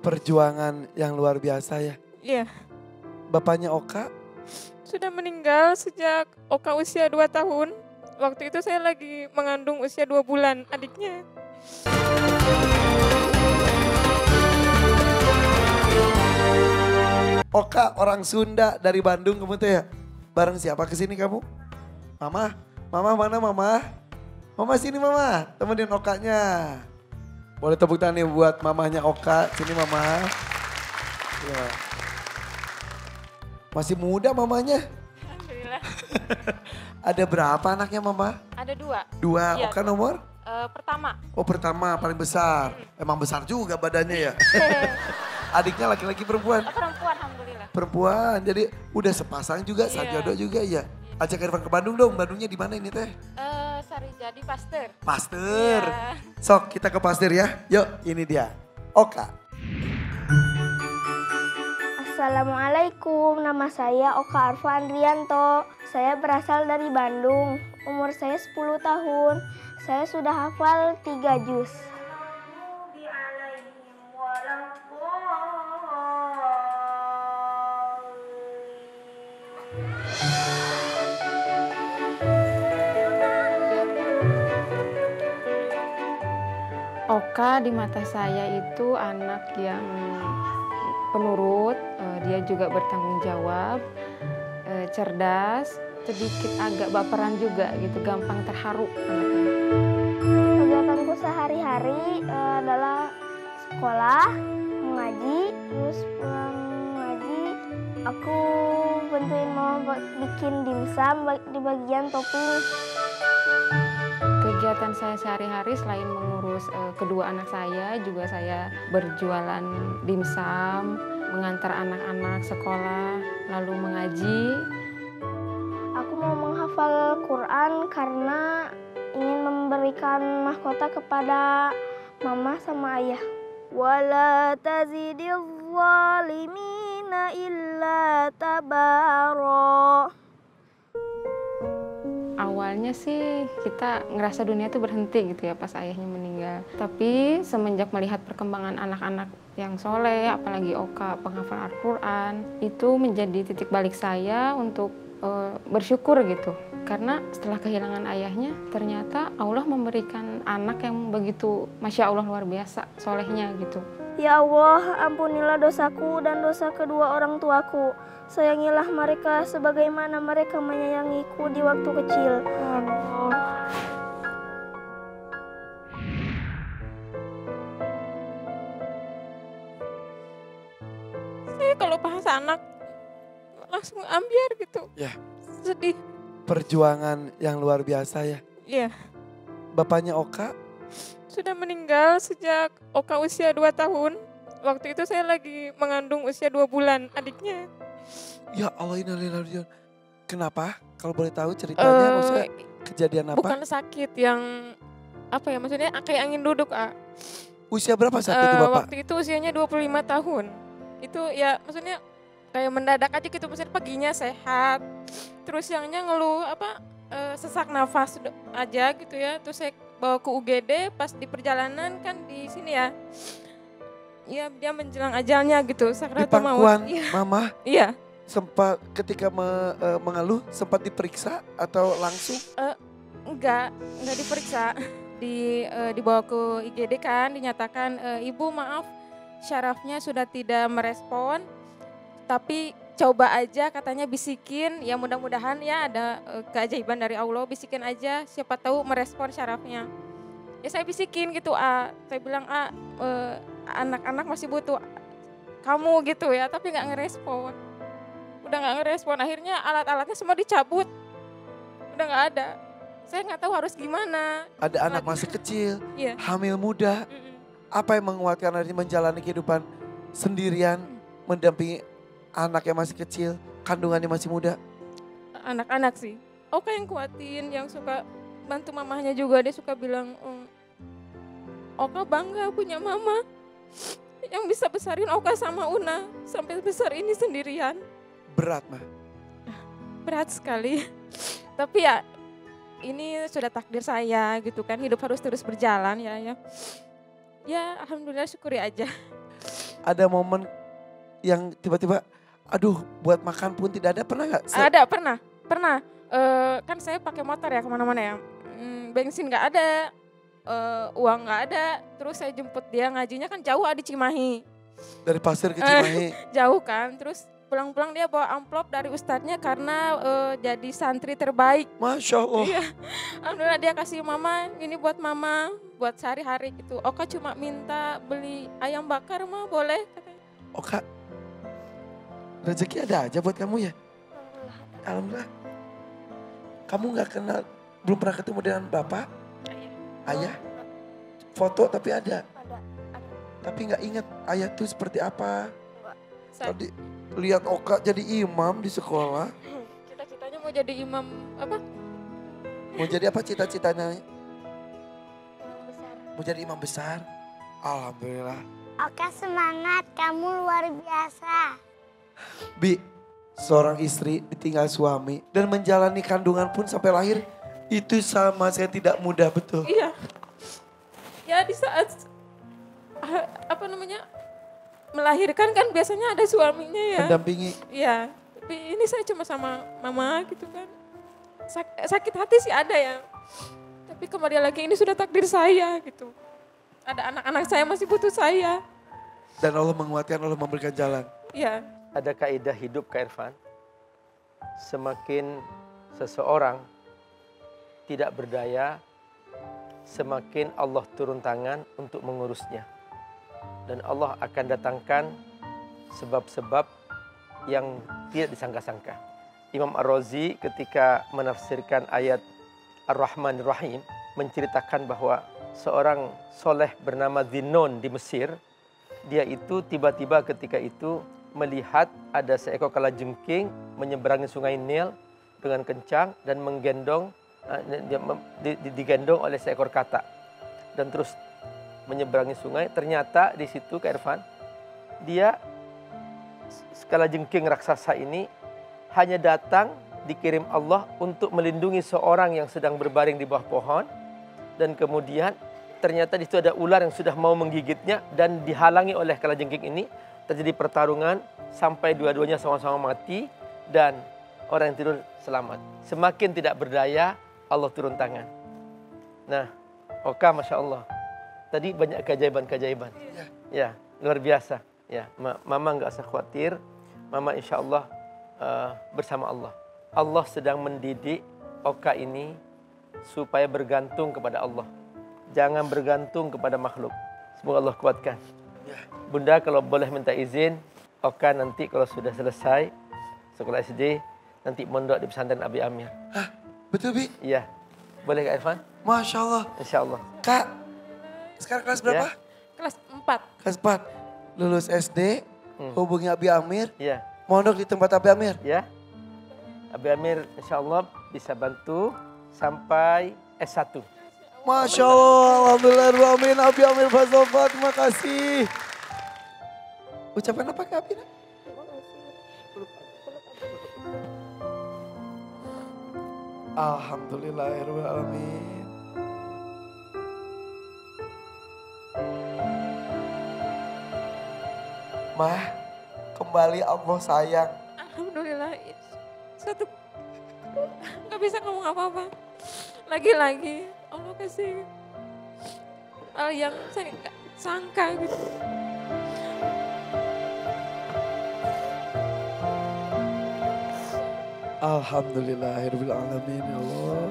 perjuangan yang luar biasa ya. Iya, Bapaknya Oka, sudah meninggal sejak Oka usia 2 tahun. Waktu itu saya lagi mengandung usia 2 bulan adiknya. Oka orang Sunda dari Bandung kamu tuh ya. Bareng siapa kesini kamu? Mama, mama mana mama? Mama sini mama, temenin Okanya. Boleh tepuk tangan nih buat mamahnya Oka, sini mama. Ya. Masih muda mamanya. Alhamdulillah. Ada berapa anaknya mama? Ada 2. Dua, Iya. Oka nomor? Pertama, Oh pertama paling besar. Emang besar juga badannya ya. Adiknya laki-laki perempuan? perempuan alhamdulillah. Perempuan, jadi udah sepasang juga, Iya. sajodo juga ya. Ajak Irfan ke Bandung dong, Bandungnya di mana ini teh? Sarijadi Pasteur. Pasteur. Iya. Sok kita ke Pasteur ya. Yuk ini dia. Oka. Assalamualaikum, nama saya Oka Arfa Andrianto. Saya berasal dari Bandung. Umur saya 10 tahun. Saya sudah hafal 3 juz. Oka di mata saya itu anak yang penurut, dia juga bertanggung jawab, cerdas, sedikit agak baperan juga gitu, gampang terharu anaknya. Kegiatanku sehari-hari adalah sekolah, mengaji, terus pulang mengaji. Aku bantuin mama bikin dimsum di bagian topping. Kegiatan saya sehari-hari selain mengurus kedua anak saya, juga saya berjualan dimsum, mengantar anak-anak sekolah, lalu mengaji. Aku mau menghafal Quran karena ingin memberikan mahkota kepada mama sama ayah. Wala tazidil zalimina illa tabara. Awalnya sih kita ngerasa dunia itu berhenti gitu ya pas ayahnya meninggal. Tapi semenjak melihat perkembangan anak-anak yang soleh, apalagi Oka penghafal Al-Quran, itu menjadi titik balik saya untuk bersyukur gitu. Karena setelah kehilangan ayahnya, ternyata Allah memberikan anak yang begitu Masya Allah luar biasa solehnya gitu. Ya Allah, ampunilah dosaku dan dosa kedua orang tuaku. Sayangilah mereka sebagaimana mereka menyayangiku di waktu kecil. Allah. Saya kalau bahas anak langsung ambiar gitu. Ya. Sedih. Perjuangan yang luar biasa ya. Iya, Bapaknya Oka, sudah meninggal sejak Oka usia 2 tahun. Waktu itu saya lagi mengandung usia 2 bulan adiknya. ya Allah innalillahi. Kenapa? Kalau boleh tahu ceritanya, maksudnya kejadian apa? Bukan sakit yang apa ya, maksudnya kayak angin duduk. Usia berapa saat itu Bapak? Waktu itu usianya 25 tahun. Itu ya maksudnya kayak mendadak aja gitu, maksudnya paginya sehat. Terus siangnya ngeluh sesak nafas aja gitu ya. Terus saya bawa ke UGD, pas di perjalanan kan di sini ya. Ya dia menjelang ajalnya gitu, Di sakratul maut. pangkuan Iya. Mama Iya. sempat ketika mengeluh sempat diperiksa atau langsung? Enggak diperiksa. Dibawa ke IGD kan, dinyatakan ibu maaf syarafnya sudah tidak merespon, tapi coba aja katanya bisikin, ya mudah-mudahan ya ada keajaiban dari Allah, bisikin aja siapa tahu merespon syarafnya. Ya saya bisikin gitu, saya bilang anak-anak masih butuh kamu gitu ya, tapi nggak ngerespon. Udah nggak ngerespon, akhirnya alat-alatnya semua dicabut, udah nggak ada. Saya nggak tahu harus gimana. Ada anak masih kecil, Iya. hamil muda. Mm-mm. Apa yang menguatkan Adi menjalani kehidupan sendirian, mendampingi anak yang masih kecil, kandungannya masih muda? Anak-anak sih. Oka yang kuatin, yang suka bantu mamahnya juga. Dia suka bilang, Oka bangga punya mama yang bisa besarin Oka sama Una sampai besar ini sendirian. Berat mah. Berat sekali. Tapi ya ini sudah takdir saya gitu kan. Hidup harus terus berjalan ya. Ya alhamdulillah syukuri aja. ada momen yang tiba-tiba aduh buat makan pun tidak ada, pernah gak? Ada, pernah. Kan saya pakai motor ya kemana-mana ya. Bensin gak ada, uang gak ada. Terus saya jemput dia, ngajinya kan jauh, di Cimahi. Dari Pasir ke Cimahi. Jauh kan, terus pulang-pulang dia bawa amplop dari ustadznya karena jadi santri terbaik. Masya Allah. Iya, alhamdulillah dia kasih mama, ini buat mama, buat sehari-hari gitu. Oka cuma minta beli ayam bakar mah boleh katanya. Oka, rezeki ada aja buat kamu ya? Alhamdulillah. Kamu gak kenal, belum pernah ketemu dengan bapak? Ayah? Foto tapi ada? Ada. Tapi gak ingat ayah tuh seperti apa? Saya Tadi lihat Oka jadi imam di sekolah. cita-citanya mau jadi imam apa? Mau jadi apa cita-citanya? Yang besar. Mau jadi imam besar? Alhamdulillah. Oke, semangat, kamu luar biasa. Bi, seorang istri ditinggal suami dan menjalani kandungan pun sampai lahir. Itu sama saya tidak mudah, betul. Iya. Ya di saat apa namanya melahirkan kan biasanya ada suaminya ya. Mendampingi. Iya. Tapi ini saya cuma sama mama gitu kan. Sakit hati sih ada ya. Tapi kembali lagi ini sudah takdir saya gitu. Ada anak-anak saya masih butuh saya. Dan Allah menguatkan, Allah memberikan jalan. Iya. Ada kaidah hidup Kak Irfan, semakin seseorang tidak berdaya, semakin Allah turun tangan untuk mengurusnya. Dan Allah akan datangkan sebab-sebab yang tidak disangka-sangka. Imam Ar-Razi ketika menafsirkan ayat Ar-Rahman Ar-Rahim menceritakan bahwa seorang soleh bernama Zinnun di Mesir, dia itu tiba-tiba ketika itu melihat ada seekor kalajengking menyeberangi sungai Nil dengan kencang dan digendong oleh seekor katak dan terus menyeberangi sungai. Ternyata di situ Kak Irfan, dia kalajengking raksasa ini hanya datang dikirim Allah untuk melindungi seorang yang sedang berbaring di bawah pohon, dan kemudian ternyata di situ ada ular yang sudah mau menggigitnya dan dihalangi oleh kalajengking ini. Terjadi pertarungan sampai dua-duanya sama-sama mati dan orang yang tidur selamat. Semakin tidak berdaya, Allah turun tangan. Nah, Oka Masya Allah. Tadi banyak keajaiban-keajaiban. Ya, luar biasa. Ya, Mama nggak usah khawatir. Mama insya Allah bersama Allah. Allah sedang mendidik Oka ini supaya bergantung kepada Allah. Jangan bergantung kepada makhluk. Semoga Allah kuatkan. Bunda kalau boleh minta izin, Oka nanti kalau sudah selesai sekolah SD, nanti mondok di pesantren Abi Amir. Hah, betul Bi? Iya. Boleh Kak Irfan? Masya Allah. Insya Allah. Kak, sekarang kelas berapa? Ya. Kelas 4. Kelas 4. Lulus SD, hubungi Abi Amir, Iya. mondok di tempat Abi Amir. Ya. Abi Amir insya Allah bisa bantu sampai S1. Masya Allah, alhamdulillah, amin. Abi Amir Fasofa, terima kasih. Ucapan apa Kak Abi? Alhamdulillahirrahmanirrahim. Mah, kembali Allah sayang. Alhamdulillah. Satu nggak bisa ngomong apa-apa. Lagi-lagi Allah kasih hal yang saya nggak sangka gitu. Alhamdulillahirrahmanirrahim ya Allah.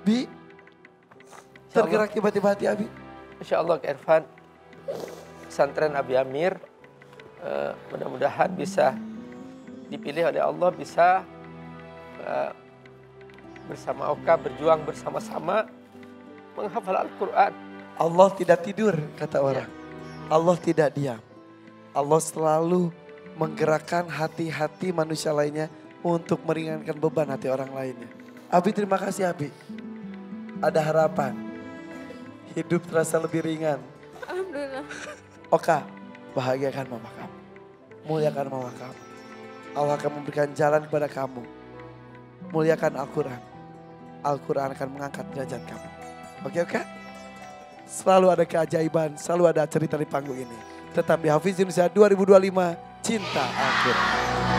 Bi, tergerak tiba-tiba hati Abi. Insya Allah Kak Irfan, pesantren Abi Amir mudah-mudahan bisa dipilih oleh Allah, bisa bersama Oka berjuang bersama-sama menghafal Al-Quran. Allah tidak tidur kata orang. Allah tidak diam. Allah selalu menggerakkan hati-hati manusia lainnya untuk meringankan beban hati orang lainnya. Abi terima kasih Abi. Ada harapan. Hidup terasa lebih ringan. Alhamdulillah. Oka, bahagiakan mama kamu. Muliakan mama kamu. Allah akan memberikan jalan kepada kamu. Muliakan Al-Quran. Al-Quran akan mengangkat derajat kamu. Oke? Selalu ada keajaiban, selalu ada cerita di panggung ini. Tetap di Hafiz Indonesia 2025, cinta Al-Quran.